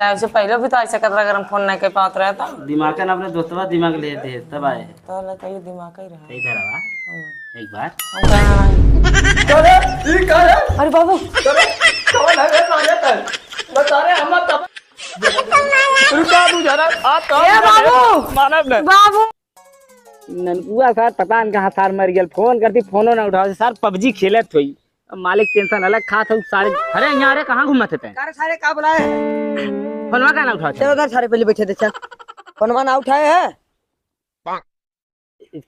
चाहे उससे पहले भी तो ऐसा कर रहा अगर हम फोन नहीं कर पाते रहे तो दिमाग का ना अपने दोस्तवा दिमाग ले थे तब आए तो ना कहीं दिमाग ही रहा इधर आवा एक बार हम कहाँ आए? अरे बाबू कौन है रे साले तन बता रहे हम तब रुका तू जरा आ तो ए बाबू मानव ने बाबू ननकुआ सर पता न कहाँ सार मर गया फोन करती फोनो ना उठाओ सर पबजी खेलत हुई मालिक टेंशन अलग खात हो सारे अरे यहाँ अरे कहाँ घूमत थे अरे सारे का बुलाए फोनवा का ना उठाओ चल उधर सारे पहले बैठे थे चल फोनवा ना उठाए है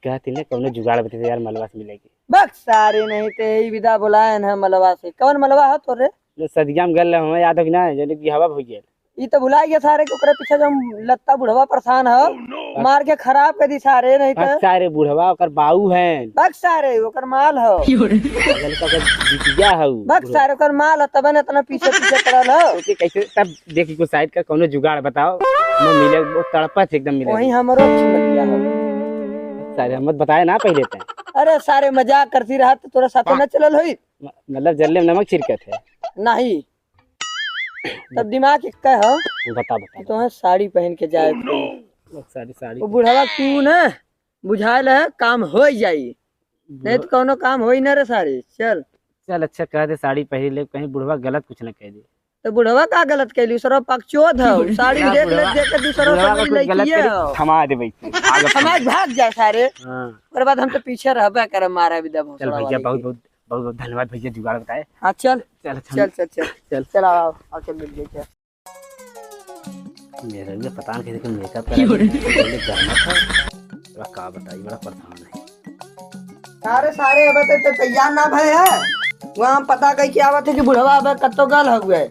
कहती ने कौनो जुगाड़ बते यार मलवा से मिलेगी बस सारे नहीं ते ही विदा बुलाए है मलवा से कौन मलवा है तोरे जो सदिया में गल हमें याद हो कि ना जने की हवा हो गया ई तो भुला गया सारे के ओकरे पीछे जो लत्ता बुढ़वा परेशान है मार के खराब कर दी सारे नहीं तो सारे बुढ़वा ओकर बाऊ हैं बस सारे ओकर माल हो बगल का बिटिया हो बस सारे ओकर माल है तब न इतना पीछे पीछे पड़ल हो ओके कैसे तब देखी को साइड का कौनो जुगाड़ बताओ मैं मिले वो तड़पत एकदम मिले वही हमरो छिलकिया हो सारे हम बताए ना पहले तक अरे सारे मजाक करती रहा तो तोरा साथ न चलल होई मतलब जल्ले में नमक छिड़कत है नहीं तब दिमाग का हो बता बता तो है साड़ी पहन के जाए सारी साड़ी वो बुढ़वा तू न बुझायल है काम हो जाई नहीं तो कोनो काम हो ही न रे सारे चल चल अच्छा कह दे साड़ी पहन ले कहीं बुढ़वा गलत कुछ न कह दे तो बुढ़वा का गलत कैली सर पक्षोद है साड़ी देख ले देख के दूसरा सब लइकिए थमा दे भाई समाज भाग जाए सारे हां ओकर बाद हम तो पीछे रहबे करे मारे विदा चल भैया बहुत बहुत बहुत बहुत धन्यवाद भैया जुगाड़ बताए हां चल चल चल चल चल चल चल आओ आओ चल मिल गए मेरे लिए पता नहीं कैसे मेकअप करा पहले जाना था बड़ा का बताई बड़ा परेशान है सारे सारे अब तो तैयार ना भय है वहां पता कई के आवत है कि बुढ़वा अब कत्तो गल हो गए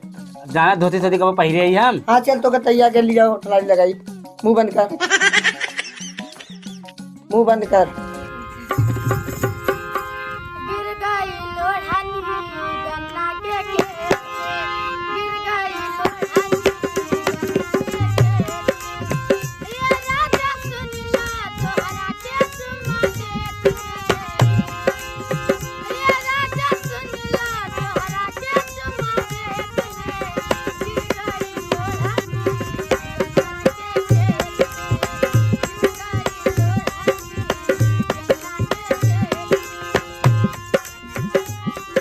जाना धोती सदी कब पहरे ही हम हां चल तो का तैयार कर लिया टलाई लगाई मुंह बंद कर मुंह बंद कर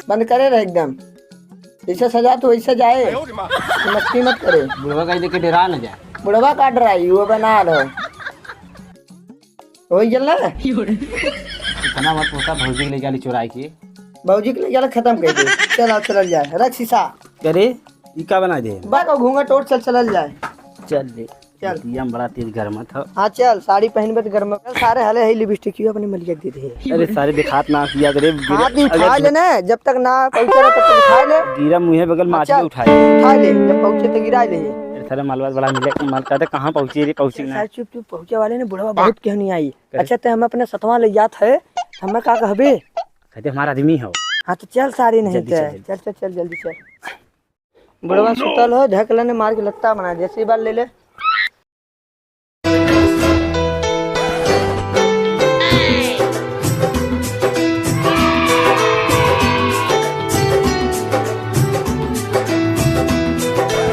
बंद करे रहे एकदम जैसे सजा तो वैसे जाए मस्ती मत करे बुढ़वा कहीं देख के डरा न जाए बुढ़वा का डराई वो बना लो वही जल ना इतना मत होता भौजी के ले जाली चुराई की बाबूजी के लिए जल खत्म कर दे चल आओ चल जाए रख शीशा करे ई का बना दे बाको घूंघट और चल चल जाए चल ले चल दिया बड़ा तेज गर्म था हाँ चल साड़ी पहनबे तो गर्म सारे हले है लिपस्टिक क्यों अपनी मलिया दे दे अरे सारे दिखात ना किया करे हाथ नहीं उठा ले ना जब तक ना पहुंचे तब तक उठा ले गिरा मुंह बगल माटी चल, उठाए उठा ले जब पहुंचे तो गिरा ले सारे मालवा बड़ा मिले माल कहते कहां पहुंची रे पहुंची ना सारे चुप चुप पहुंचे वाले ने बुढ़वा बहुत क्यों नहीं आई अच्छा तो हम अपने सतवा ले जात है हमें का कहबे कहते हमारा आदमी हो हाँ तो चल सारी नहीं जल्दी चल चल चल चल जल्दी चल बुढ़वा सुतल हो ढकल ने मार के लत्ता बना जैसे बार ले ले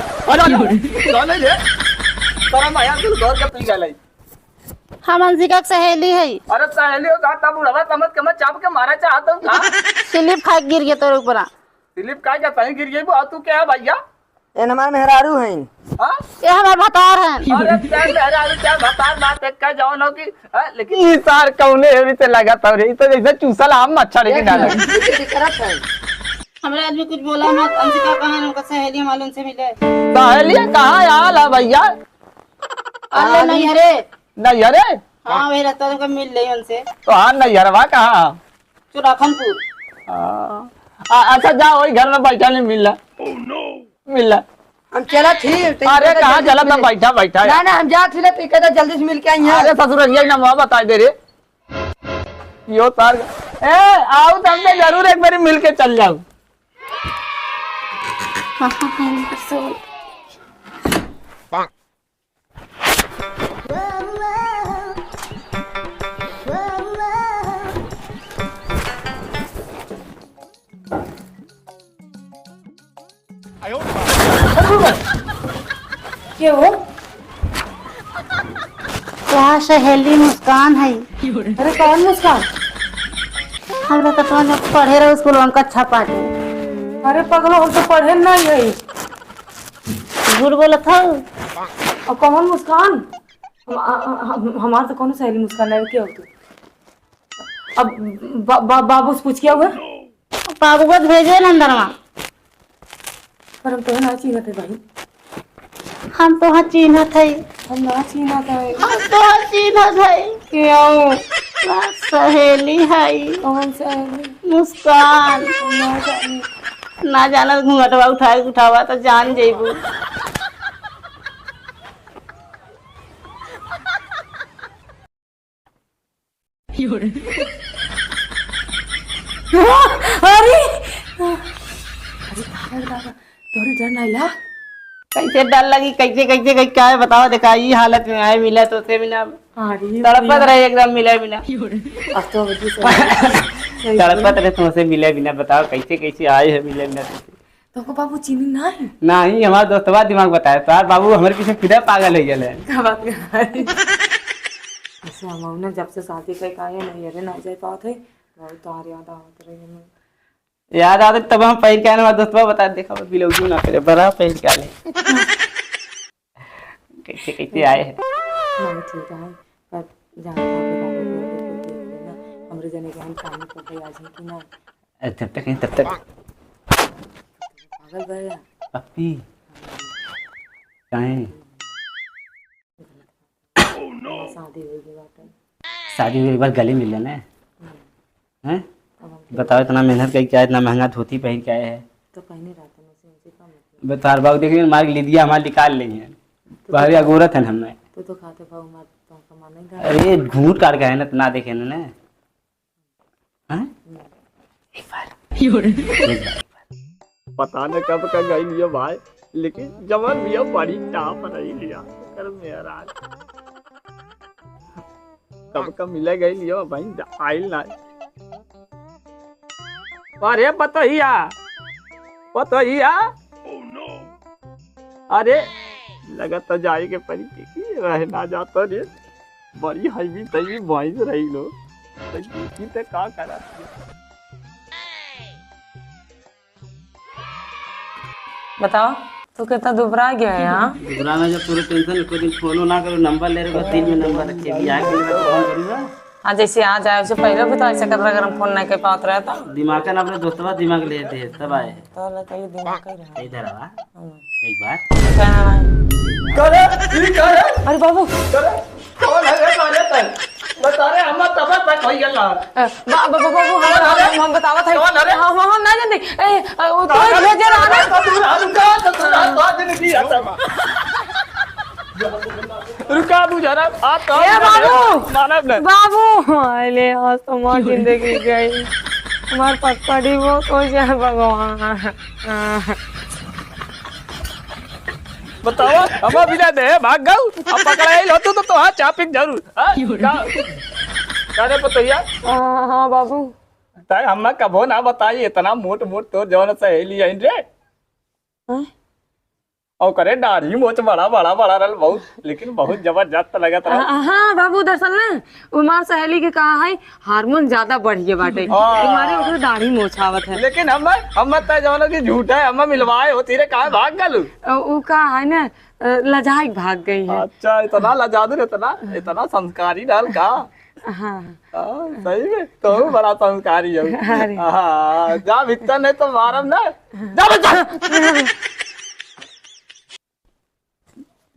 चले रे तोरा माया दिल घर के पी गलै हम अंशिका के सहेली है अरे सहेली हो का तब बुढ़वा कमत कमत चाप के मारा चाहत हूं का स्लिप खा के गिर गया तोरे ऊपर दिलीप का क्या तहीं गिर गई तू क्या है भैया ए हमार मेहरारू हैं हां ये हमार भतार है अरे क्या मेहरा क्या बता बात एक का जवान हो कि लेकिन ई सार कौने हेवी से लगा तब रे तो जैसे चूसल आम मच्छर के डाल करत है हमारे आदमी कुछ बोला मत अंशिका कहां है उनका सहेली मालूम से मिले सहेली कहां आल है भैया अरे नहीं अरे नहीं अरे हां वही रहता उनका मिल रही उनसे तो हां नहीं अरवा कहां चुराखनपुर अच्छा जा वही घर में बैठा नहीं मिल रहा मिल रहा हम चला थी अरे कहाँ चला था बैठा बैठा ना ना हम जा थी तो कहता जल्दी से मिल के आई अरे ससुर ना वहाँ बता दे रे यो तार ए आओ तो हमने जरूर एक बारी मिल के चल जाओ के हो? वहाँ सहेली मुस्कान है। अरे कौन मुस्कान? हमरा तो तुम जब पढ़े रहो स्कूल में कक्षा पाटे। अरे पगलो हम तो पढ़े नहीं है। झूठ बोलत हो। और कौन मुस्कान? हमार तो कौन सहेली मुस्कान है, क्या हो तू? अब बाबू से पूछ क्या हुआ? बाबू को भेजो ना अंदर में। पर हम तो ना चिन्हते भाई। हम तो हाँ चिन्हत है। हम ना चिन्हते है। हम तो हाँ चिन्हत है। क्यों? सहेली है कौन सहेली? मुस्कान। ना जाना घूंघटवा उठावा तो जान जेबू। अरे तोरी डर नहीं ला? कैसे डर लगी, कैसे कैसे कैसे क्या है बताओ। देखा ये हालत में आए मिला तो उसे बिना तड़पत रहे, एकदम मिले बिना तड़पत रहे तुमसे मिले बिना। बताओ कैसे कैसे आए है मिले बिना तुमसे। तो बाबू चीनी नहीं? नहीं, हमारा दोस्तवा दिमाग बताया तार बाबू हमारे पीछे फिर पागल हो गया है। क्या बात कर रही है? ऐसे हम ना जब से शादी कर आए नहीं अरे ना जाए पाते है बहुत तार याद आवत रही है। याद आते तब हम पहल के आने हमारा दोस्तवा बता देखा बिलौजू ना करे बड़ा पहल के आले कैसे कैसे आए हैं। नहीं ठीक है पर जाना है बाबू को देख लेना हमरे जने के हम काम कर रहे आज है कि ना। तब तक पागल भैया पप्पी कहीं शादी हो गई बात है। शादी हुई एक बार गले मिले ना हैं। बताओ इतना मेहनत करके क्या इतना महंगा धोती पहन के आए हैं। तो पहने रहते हैं उसे का मतलब। बता बाबू देखिए मार्ग ले दिया हमारे निकाल ली है बाहर अगोरत है हमें। तो खाते भाव मत तो कमाने का। अरे घूट काट गए ना तो ना देखे ना हैं? एक बार पता न कब का गई लिया भाई, लेकिन जवान लिया बड़ी टाप रही लिया कर मेरा कब का मिले गई लिया भाई आइल ना। अरे बताइया अरे लगा तो जाए के परी रहे ना जाता रे बड़ी हईवी तईवी भैंस रही लो तो का करा। बताओ तो कितना दुबरा गया है यहाँ? दुबरा में जब पूरे टेंशन कोई दिन फोन ना करो नंबर ले रहे दिन में नंबर रखे भी आके फोन करूँगा। हाँ जैसे आ जाए उससे पहले भी तो ऐसा कर रहा अगर हम फोन नहीं कर पाते रहे तो दिमाग का ना अपने दोस्तवा दिमाग लेते हैं तब आए तो कहीं दिमाग कर रहा है। इधर आवा एक बार। अरे बाबू कौन है रे बता रे हम तब तक होई गेला बाबू हम बतावत है। कौन है रे? हम ना जानते ए वो तो भेजे रहा रुका बुझा ना आ तो ए बाबू मानव ने बाबू अरे आज तो मां जिंदगी गई हमार पटपड़ी वो तो जाए भगवान। बताओ हम बिना दे भाग गऊ अब पकड़ाई लो तो हां चापिक जरूर का रे पतैया। हाँ बाबू ताई हम कबो ना बताई इतना मोट मोट तो जौन सहेली है रे और करे दाढ़ी मोच बड़ा रहल बहुत लेकिन बहुत जबरदस्त लगत रहा। हाँ बाबू दरअसल ना उमार सहेली के कहा है हार्मोन ज्यादा बढ़िए बाटे तुम्हारे ओकरे दाढ़ी मोछावत है। लेकिन हम तय जौन की झूठ है हम मिलवाए होती रे कहां भाग गलू वो कहा है ना लजाई भाग गई है। अच्छा इतना लजादू इतना संस्कारी डाल का। हाँ सही में तो बड़ा संस्कारी है। हाँ जा भीतर नहीं तो मारम ना जा बच्चा।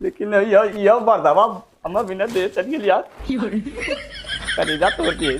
लेकिन यह बर्दावा हम बिना दे चल गया करेजा तोड़ दिए।